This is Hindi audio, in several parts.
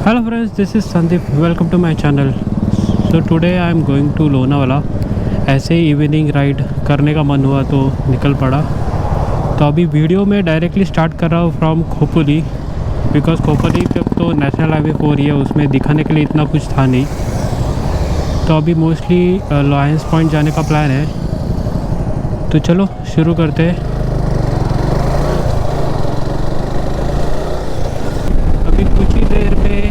Hello friends, this is Sandeep. Welcome to my channel. So today I am going to Lonavala. ऐसे ही इवनिंग राइड करने का मन हुआ तो निकल पड़ा. तो अभी वीडियो में डायरेक्टली स्टार्ट कर रहा हूँ फ्रॉम खोपोली, बिकॉज खोपोली तक तो नेशनल हाईवे 4 ही है, उसमें दिखाने के लिए इतना कुछ था नहीं. तो अभी मोस्टली लॉयंस पॉइंट जाने का प्लान है. तो चलो शुरू करते हैं. अभी कुछ ही देर में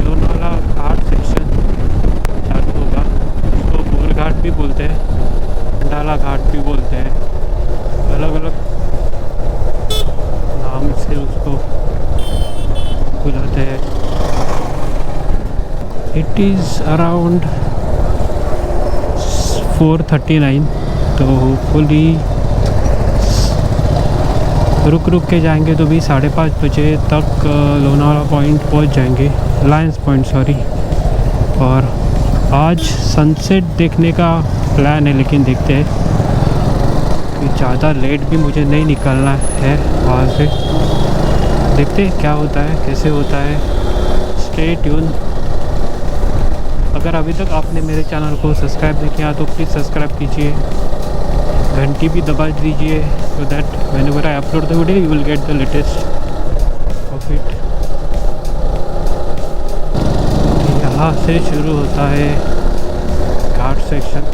लोनावाला घाट सेक्शन चालू होगा. उसको बोर घाट भी बोलते हैं, खंडाला घाट भी बोलते हैं, अलग अलग नाम से उसको बुलाते हैं. It is around 4:39. तो होपफुली रुक के जाएंगे तो भी 5:30 बजे तक लोनावाला पॉइंट पहुंच जाएंगे, लायंस पॉइंट सॉरी. और आज सनसेट देखने का प्लान है, लेकिन देखते हैं कि ज़्यादा लेट भी मुझे नहीं निकलना है वहाँ से. देखते हैं क्या होता है, कैसे होता है. Stay tune. अगर अभी तक आपने मेरे चैनल को सब्सक्राइब नहीं किया तो प्लीज़ सब्सक्राइब कीजिए, घंटी भी दबा दीजिए, so that whenever I upload the video you will get the latest of it. यहाँ से शुरू होता है घाट section.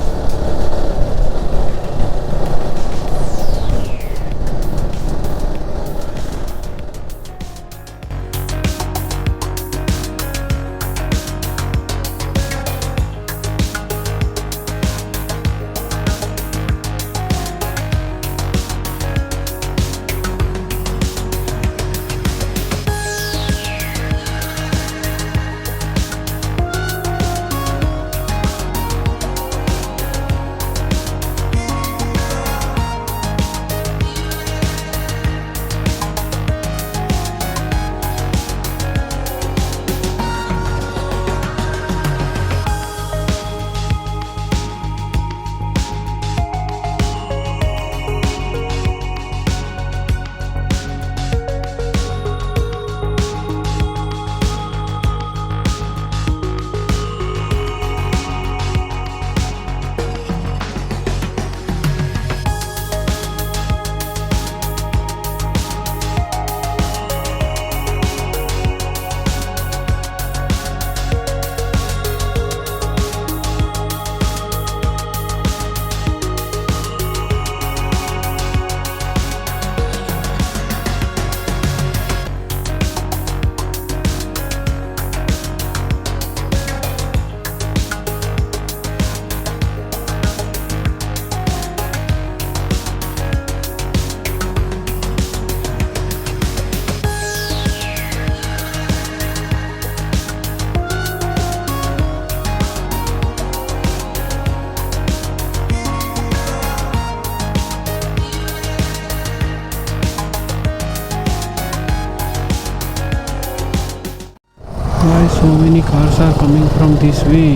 Why so many cars are coming from this way?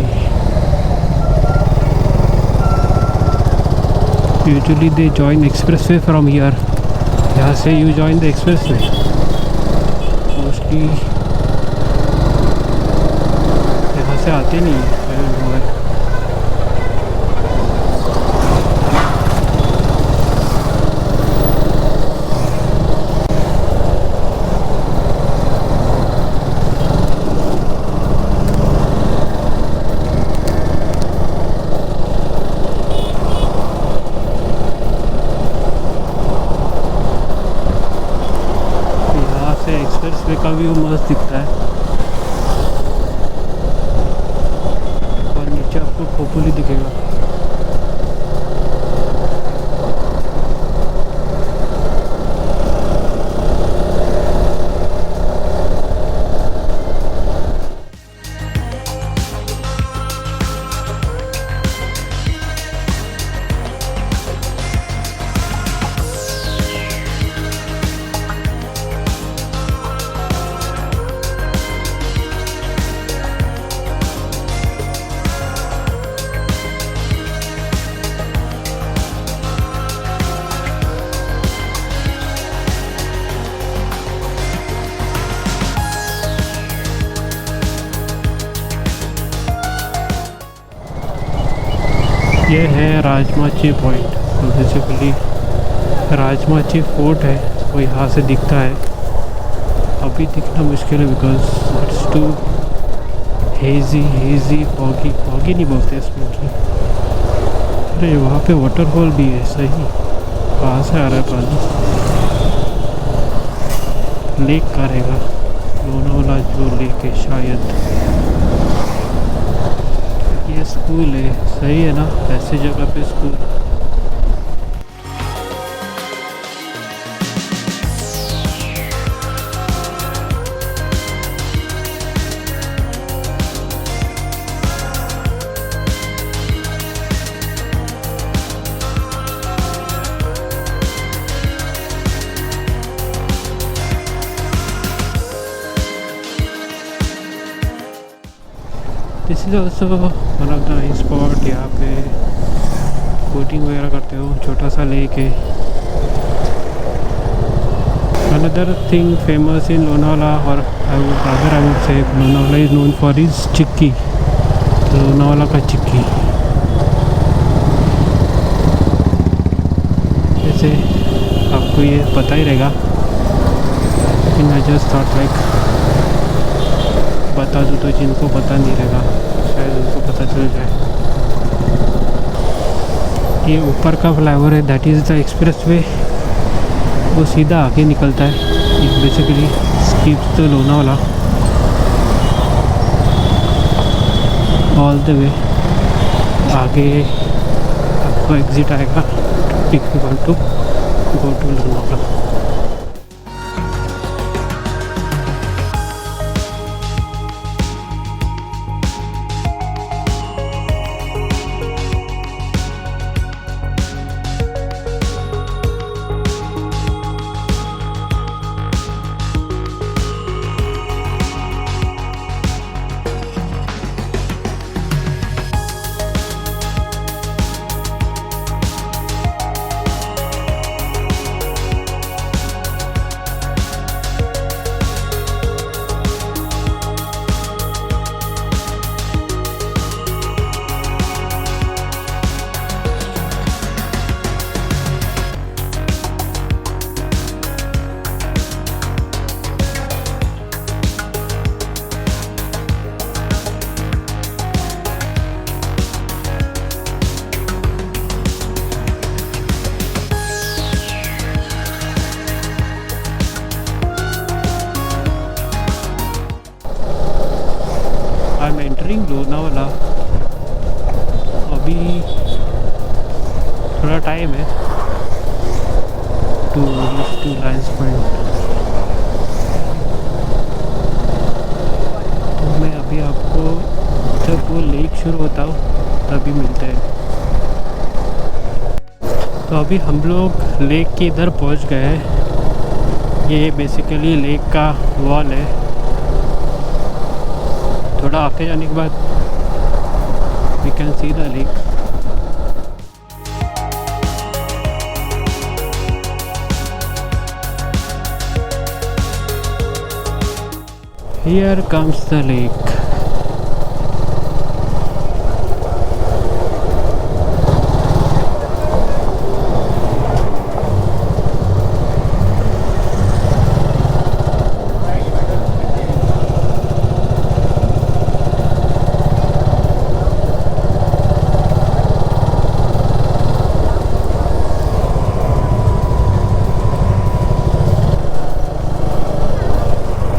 Usually they join expressway from here. यहाँ से you join the expressway. Mostly यहाँ से आते नहीं है. एक्सप्रेसवे का व्यू मस्त दिखता है और नीचे आपको खोपोली दिखेगा. ये है राजमाची पॉइंट। तो बेसिकली राजमाची फोर्ट है वो यहाँ से दिखता है। अभी दिखना मुश्किल है because it's too hazy foggy नहीं बोलते इसमें कि। अरे वहाँ पे वाटरफॉल भी है, सही। कहाँ से आ रहा है पानी? लेक का रहेगा, लोनावाला जो लेक है शायद। ये स्कूल है, सही है ना, ऐसी जगह पे school. This is also one of the nice spot. यहाँ पे बोटिंग वगैरह करते हो, छोटा सा लेक है। Another thing famous in Lonavala, और I would say Lonavala is known for is chikki. Lonavala का चिक्की जैसे आपको ये पता ही रहेगा, लेकिन आई जस्ट थॉट लाइक बता दूँ तो जिनको पता नहीं रहेगा शायद उनको पता चल जाए। ये ऊपर का फ्लाईओवर है, that is the expressway. वो सीधा आगे निकलता है, it basically skips the Lonavala all the way. आगे आपको एग्जिट आएगा if you want to go to Lonavala. I am entering Lonavala. अभी थोड़ा टाइम है टू लाइन्स पॉइंट। तो मैं अभी आपको जब वो लेक शुरू होता हो तभी मिलते हैं। तो अभी हम लोग लेक के इधर पहुंच गए हैं। ये बेसिकली लेक का वॉल है। थोड़ा आगे जाने के बाद we can see the lake. Here comes the lake.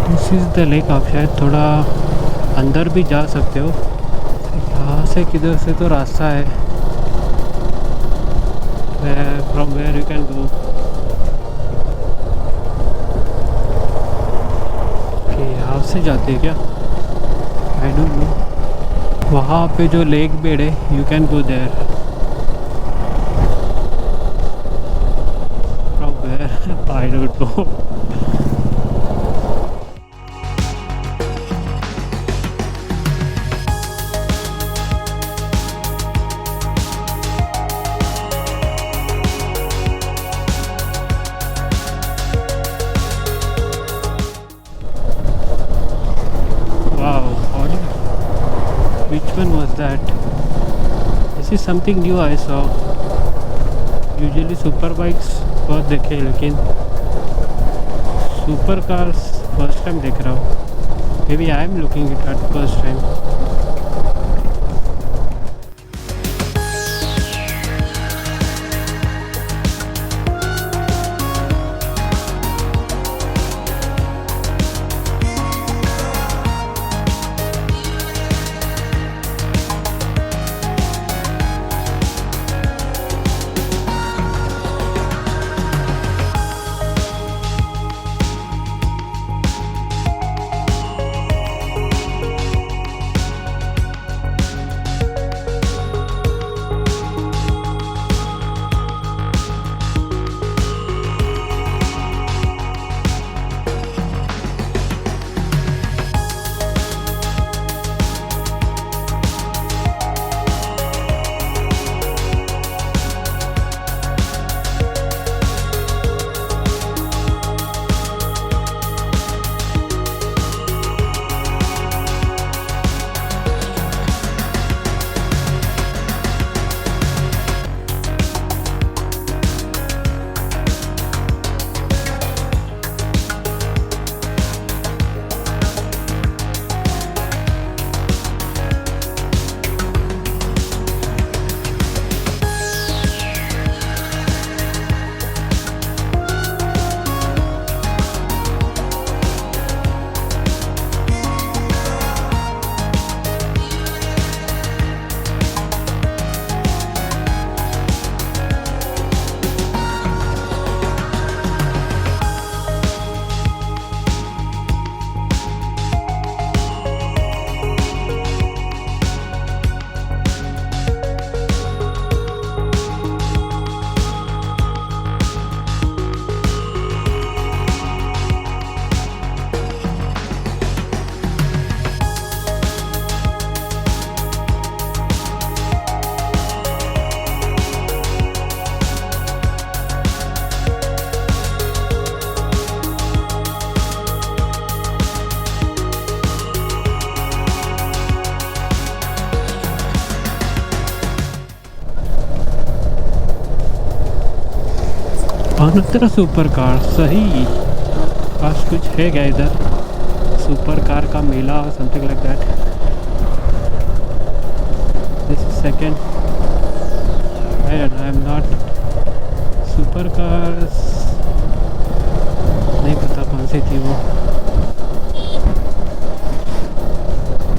This is the lake. आप शायद थोड़ा अंदर भी जा सकते हो, यहाँ से किधर से तो रास्ता है from where you can go. यहाँ से जाते हैं क्या? I don't know. वहाँ पे जो लेक बेड है you can go there. From where I don't know. Which one was that? This is something new I saw. Usually super bikes बहुत देखे, लेकिन सुपर कार्स फर्स्ट टाइम देख रहा हूँ। Maybe I am looking it at first time. Another super car, सही। आज कुछ है क्या इधर, सुपर कार का मेला और something like that. This is second, I am not super cars, नहीं पता कौन सी थी वो।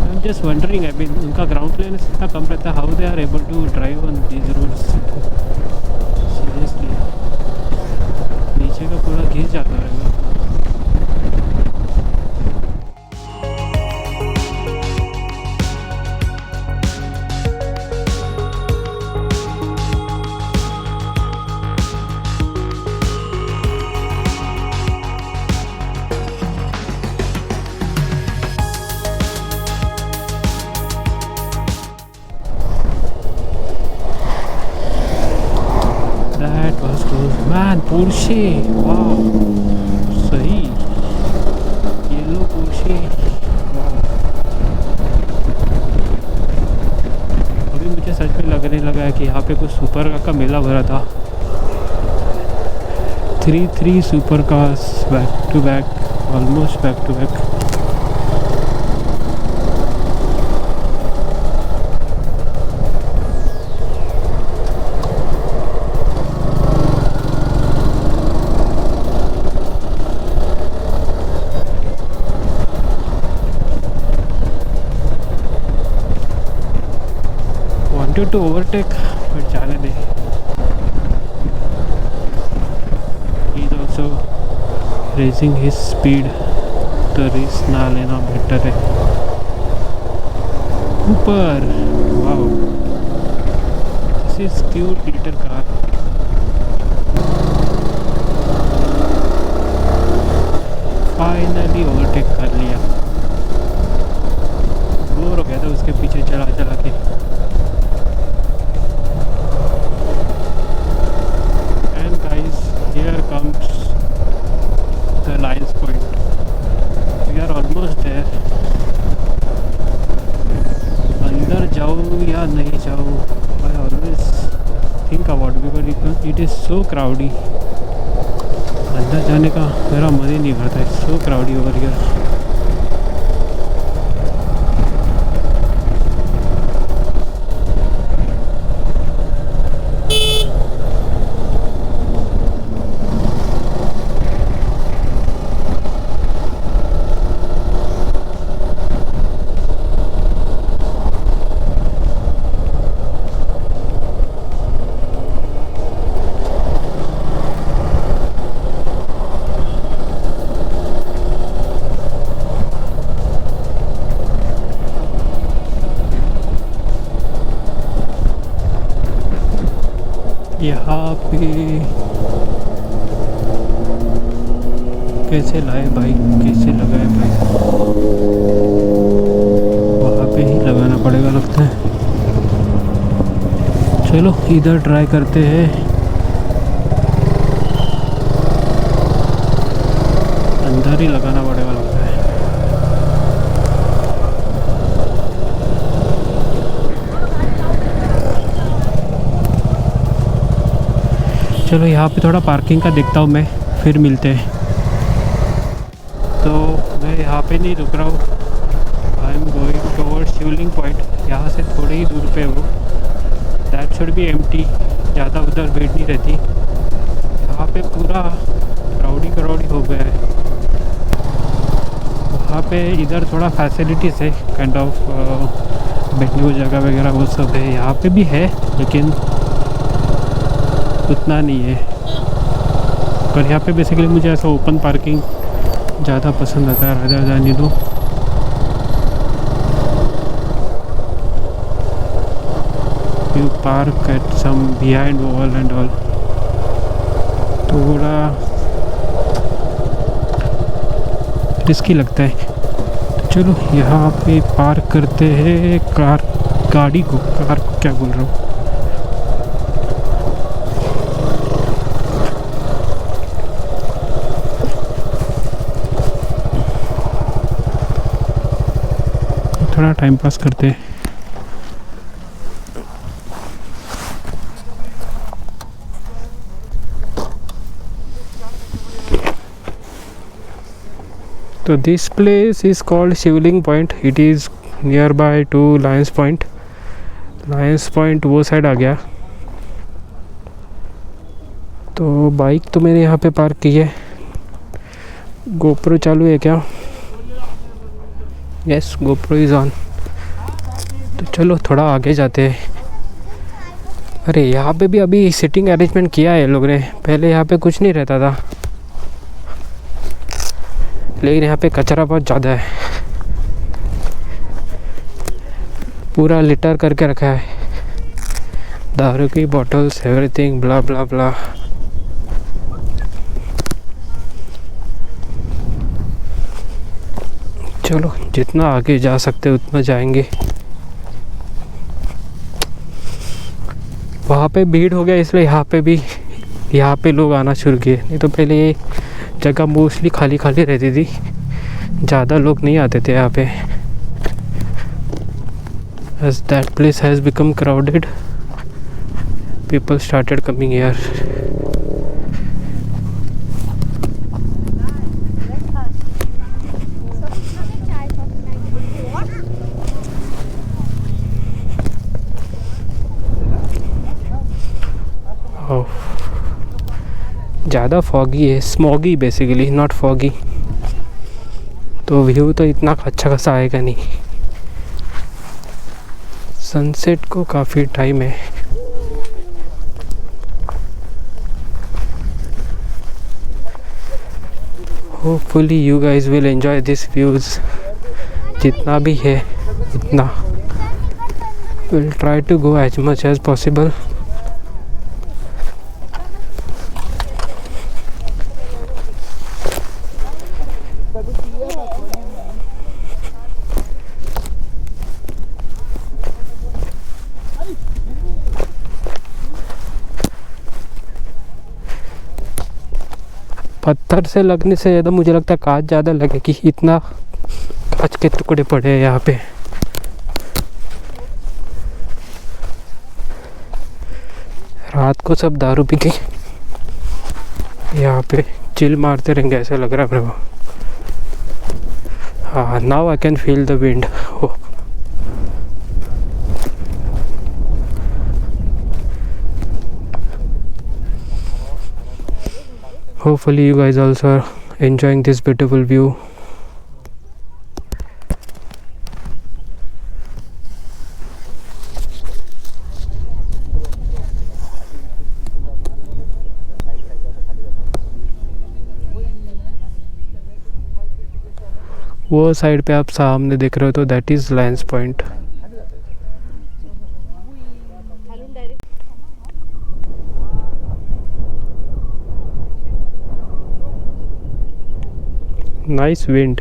I am just wondering, I mean उनका ग्राउंड क्लियरेंस इतना कम रहता है, how they are able to drive on these roads. Seriously नीचे का पूरा घिस जाता रहेगा। That was close, man. Porsche, wow, सही, येलो Porsche, wow. अभी मुझे सच में लगने लगा है कि यहाँ पे कुछ सुपर कार का मेला भरा था। 3 super cars back to back, almost back to back. To overtake, but जाने दे। He is also raising his speed, तो रेस ना लेना बेटर है। ऊपर, wow, this is cute little car. Finally overtake कर लिया। बोर हो गया था उसके पीछे चला चला के। Here comes the Lions Point. We are almost there. अंदर जाऊँ या नहीं जाऊँ, I पार्किंग का award because it is so crowdy. अंदर जाने का मेरा मन ही नहीं करता, it's so crowdy over here. यहाँ पे कैसे लाए भाई, कैसे लगाए भाई, वहाँ पे ही लगाना पड़ेगा लगता है। चलो इधर ट्राई करते हैं। अंदर ही लगाना पड़ेगा लगता है। चलो यहाँ पे थोड़ा पार्किंग का देखता हूँ मैं, फिर मिलते हैं। तो मैं यहाँ पे नहीं रुक रहा हूँ, I am going towards Shivling point. यहाँ से थोड़ी ही दूर पे वो, दैट शुड बी एम्प्टी, ज़्यादा उधर भीड़ नहीं रहती। यहाँ पे पूरा क्राउडी हो गया है। वहाँ पे इधर थोड़ा फैसिलिटीज़ है, काइंड ऑफ बैठने को जगह वगैरह वो सब है। यहाँ पे भी है लेकिन उतना नहीं है। पर यहाँ पे बेसिकली मुझे ऐसा ओपन पार्किंग ज़्यादा पसंद आता है, राजा जाने दो। You park at some behind wall and all, थोड़ा रिस्की लगता है। तो चलो यहाँ पे पार्क करते हैं गाड़ी को क्या बोल रहा हूँ। थोड़ा टाइम पास करते हैं। तो this place is called Shivling point. It is near by two Lions point. Lions point वो साइड आ गया। तो बाइक तो मैंने यहाँ पे पार्क की है। गोप्रो चालू है क्या? Yes, GoPro is on. तो चलो थोड़ा आगे जाते हैं। अरे यहाँ पे भी अभी सिटिंग अरेंजमेंट किया है लोग ने, पहले यहाँ पे कुछ नहीं रहता था, लेकिन यहाँ पे कचरा बहुत ज़्यादा है, पूरा लिटर करके रखा है, दारू की बॉटल्स, एवरीथिंग, ब्ला ब्ला ब्ला। चलो जितना आगे जा सकते उतना जाएंगे। वहाँ पे भीड़ हो गया इसलिए यहाँ पे लोग आना शुरू किए, नहीं तो पहले ये जगह मोस्टली खाली रहती थी, ज़्यादा लोग नहीं आते थे यहाँ पे। As that place has become crowded, people started coming here. ज़्यादा फॉगी है, स्मॉगी बेसिकली, नॉट फॉगी। तो व्यू तो इतना अच्छा खासा आएगा नहीं। सनसेट को काफ़ी टाइम है। Hopefully you guys will enjoy this views. जितना भी है इतना will try to go as much as possible. पत्थर से लगने से ज़्यादा मुझे लगता है कांच ज़्यादा लगेगी, इतना कांच के टुकड़े पड़े हैं यहाँ पे। रात को सब दारू पी के यहाँ पे चिल मारते रहेंगे ऐसा लग रहा है मेरे को। हाँ, now I can feel the wind. Hopefully you guys also are enjoying this beautiful view. वो साइड पे आप सामने देख रहे हो तो that is Lions point. Nice wind,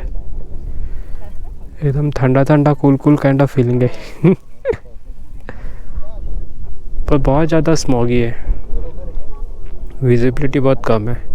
एकदम ठंडा ठंडा cool cool kind of feeling है। पर बहुत ज़्यादा स्मॉगी है, विजिबिलिटी बहुत कम है।